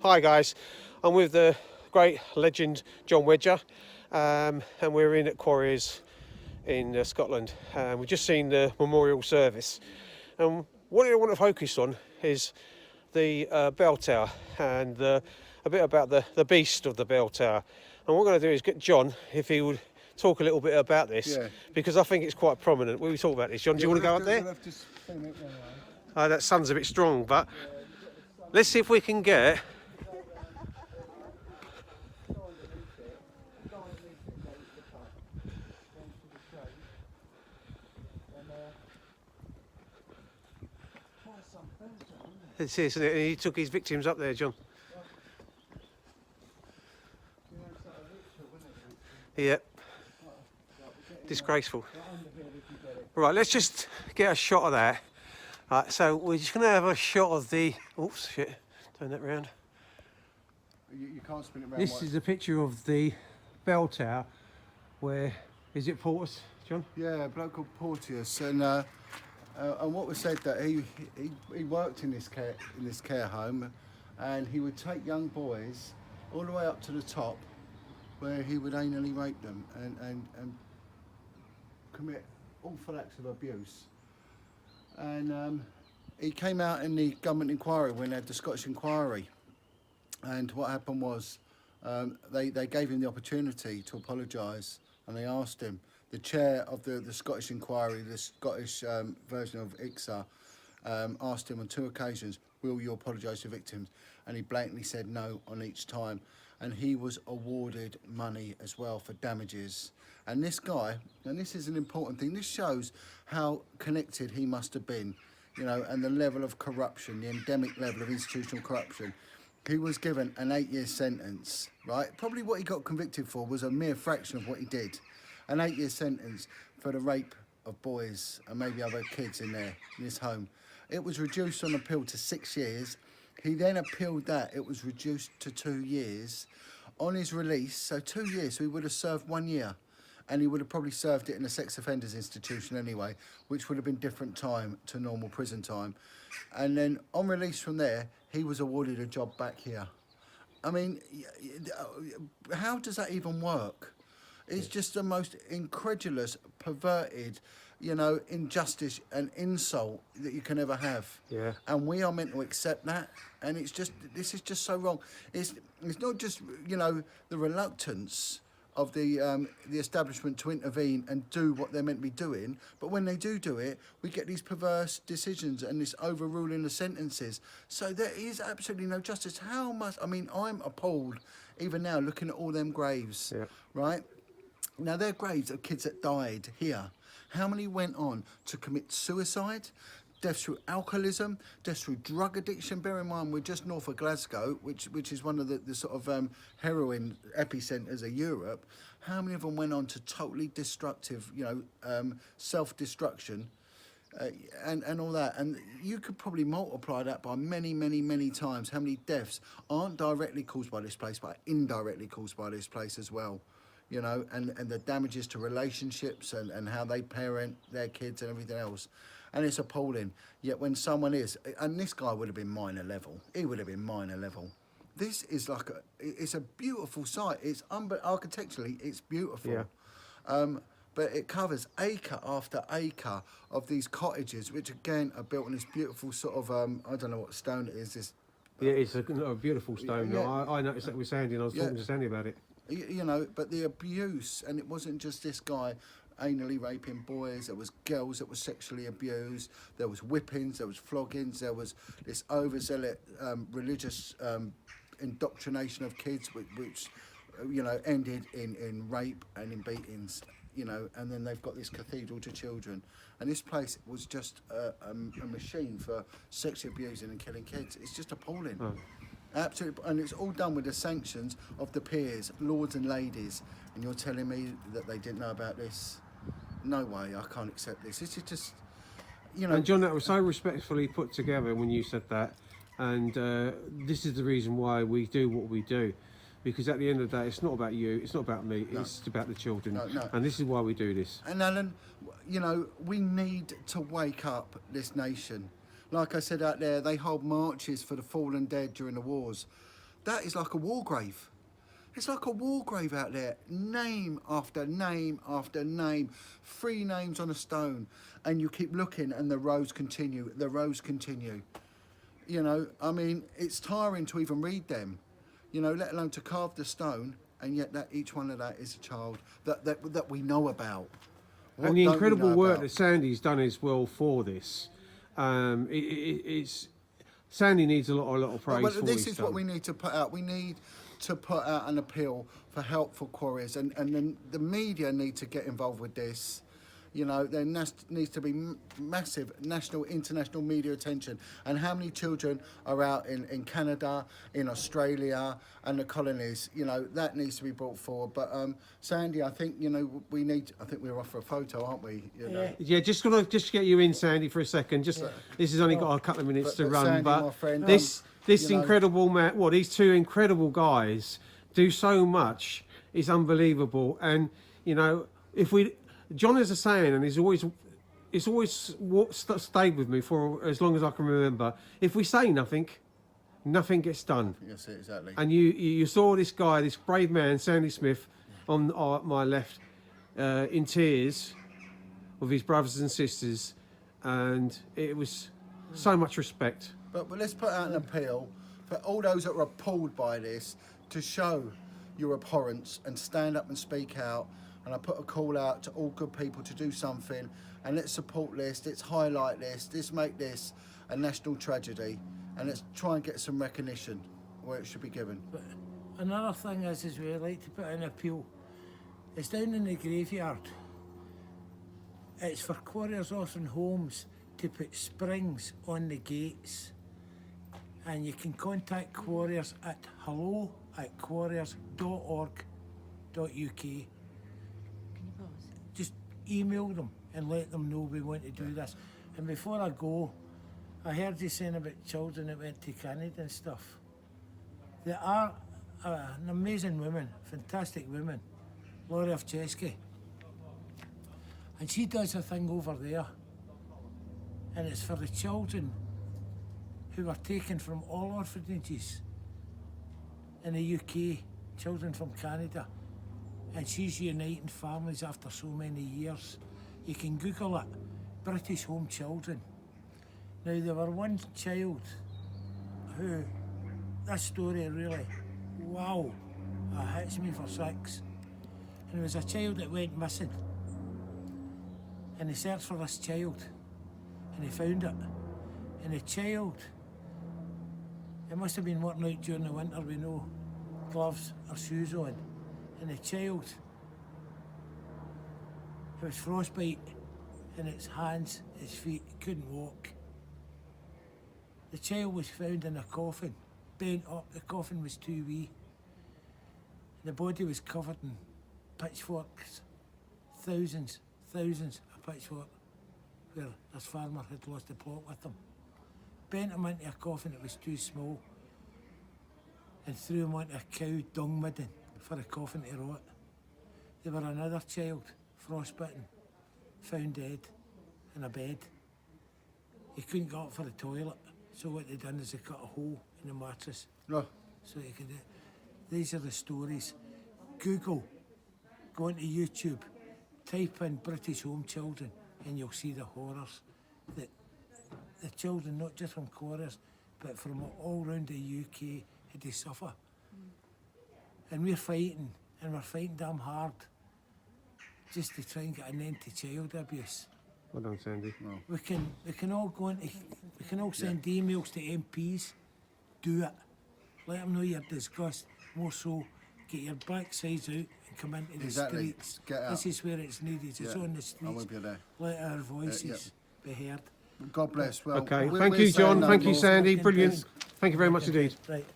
Hi guys, I'm with the great legend John Wedger, and we're in at Quarries in Scotland. We've just seen the memorial service, and what I want to focus on is the bell tower and a bit about the beast of the bell tower. And what we're going to do is get John, if he would talk a little bit about this, because I think it's quite prominent. When we talk about this, John, do you want to go up there? We'll have to spin it one way. That sun's a bit strong, but let's see if we can get. It's here, isn't it? He took his victims up there, John. Yep. Disgraceful. Right, let's just get a shot of that. Right, so we're just going to have a shot of the. Oops, shit. Turn that round. You can't spin it round. This is a picture of the bell tower. Where is it, Portus, John? Yeah, a bloke called Porteous, and what was said that he worked in this care home, and he would take young boys all the way up to the top, where he would anally rape them and commit awful acts of abuse. And he came out in the government inquiry when they had the Scottish inquiry, and what happened was they gave him the opportunity to apologise, and they asked him. The chair of the Scottish inquiry, the Scottish version of ICSA, asked him on 2 occasions, will you apologise to victims? And he blatantly said no on each time. And he was awarded money as well for damages. And this guy, and this is an important thing, this shows how connected he must have been, you know, and the level of corruption, the endemic level of institutional corruption. He was given an 8-year sentence, right? Probably what he got convicted for was a mere fraction of what he did. An 8-year sentence for the rape of boys and maybe other kids in this home. It was reduced on appeal to 6 years. He then appealed that. It was reduced to 2 years. On his release, so 2 years, so he would have served 1 year. And he would have probably served it in a sex offenders institution anyway, which would have been different time to normal prison time. And then on release from there, he was awarded a job back here. I mean, how does that even work? It's just the most incredulous, perverted, you know, injustice and insult that you can ever have. Yeah. And we are meant to accept that. And it's just, this is just so wrong. It's not just, you know, the reluctance of the establishment to intervene and do what they're meant to be doing, but when they do it, we get these perverse decisions and this overruling of sentences. So there is absolutely no justice. How much? I mean, I'm appalled even now looking at all them graves, right? Now, they're graves of kids that died here. How many went on to commit suicide, deaths through alcoholism, deaths through drug addiction? Bear in mind, we're just north of Glasgow, which is one of the sort of heroin epicentres of Europe. How many of them went on to totally destructive, you know, self-destruction and all that? And you could probably multiply that by many, many, many times. How many deaths aren't directly caused by this place, but indirectly caused by this place as well? You know, and the damages to relationships and how they parent their kids and everything else. And it's appalling. Yet when someone is, and this guy would have been minor level. He would have been minor level. This is like it's a beautiful site. It's architecturally, it's beautiful. Yeah. But it covers acre after acre of these cottages, which again are built on this beautiful sort of, I don't know what stone it is. This. Yeah, it's a beautiful stone. Yeah. I noticed that with Sandy, and I was talking to Sandy about it. You know, but the abuse, and it wasn't just this guy anally raping boys, there was girls that were sexually abused, there was whippings, there was floggings, there was this overzealous religious indoctrination of kids, which you know, ended in rape and in beatings, you know, and then they've got this cathedral to children. And this place was just a machine for sexually abusing and killing kids. It's just appalling. Oh. Absolutely, and it's all done with the sanctions of the peers, lords and ladies. And you're telling me that they didn't know about this? No way, I can't accept this. This is just, you know. And John, that was so respectfully put together when you said that. And this is the reason why we do what we do. Because at the end of the day, it's not about you, it's not about me, it's about the children. No. And this is why we do this. And Alan, you know, we need to wake up this nation. Like I said out there, they hold marches for the fallen dead during the wars. that is like a war grave. It's like a war grave out there. Name after name after name. 3 names on a stone. And you keep looking and the rows continue. The rows continue. You know, I mean, it's tiring to even read them. You know, let alone to carve the stone. And yet that each one of that is a child that we know about. What And the don't we incredible know work about? that Sandy's done as well for this. It's Sandy needs a lot of praise But for this what is what we need to put out. We need to put out an appeal for help for quarries, and then the media need to get involved with this. You know, there needs to be massive national, international media attention. And how many children are out in Canada, in Australia, and the colonies? You know, that needs to be brought forward. But Sandy, I think, you know, I think we're off for a photo, aren't we? You know? Yeah, just gonna get you in, Sandy, for a second. This has only got a couple of minutes to run, Sandy, but my friend, this you know, incredible man, these 2 incredible guys do so much. It's unbelievable, and you know, John has a saying, and it's always stayed with me for as long as I can remember. If we say nothing, nothing gets done. Yes, exactly. And you saw this guy, this brave man, Sandy Smith, on my left, in tears, with his brothers and sisters, and it was so much respect. But let's put out an appeal for all those that are appalled by this to show your abhorrence and stand up and speak out. And I put a call out to all good people to do something, and let's support this, let's highlight this, let's make this a national tragedy, and let's try and get some recognition where it should be given. But another thing is we like to put in an appeal. It's down in the graveyard. It's for quarriers orphan homes to put springs on the gates. And you can contact quarriers at hello@quarriers.org.uk. Just email them and let them know we want to do this. And before I go, I heard you saying about children that went to Canada and stuff. There are an amazing woman, fantastic woman, Laura Ovchesky. And she does a thing over there. And it's for the children who are taken from all orphanages in the UK, children from Canada. And she's uniting families after so many years. You can Google it, British Home Children. Now there were one child who, this story really, wow, it hits me for 6. And it was a child that went missing. And they searched for this child, and they found it. And the child, it must have been working out during the winter with no gloves or shoes on. And the child, it was frostbite in its hands, its feet, it couldn't walk. The child was found in a coffin, bent up, the coffin was too wee. The body was covered in pitchforks, thousands of pitchforks, where this farmer had lost the plot with them. Bent him into a coffin that was too small and threw him onto a cow dung midden for the coffin to rot. There were another child, frostbitten, found dead in a bed. He couldn't get up for the toilet, so what they done is they cut a hole in the mattress No. so he could. These are the stories. Google, go into YouTube, type in British Home Children, and you'll see the horrors that the children, not just from quarries, but from all around the UK, had to suffer. And we're fighting damn hard just to try and get an end to child abuse. Well done, Sandy. No. We can all go into, we can all send emails to MPs. Do it. Let them know you're disgust. More so, get your backsides out and come into the Exactly. streets. Get out. This is where it's needed. It's Yeah. on the I'm streets. with you there. Let our voices be heard. God bless. Well, Okay, we're thank you, saying John. no Thank you, more. Sandy. Fucking Brilliant. best. Thank you very much indeed. Right.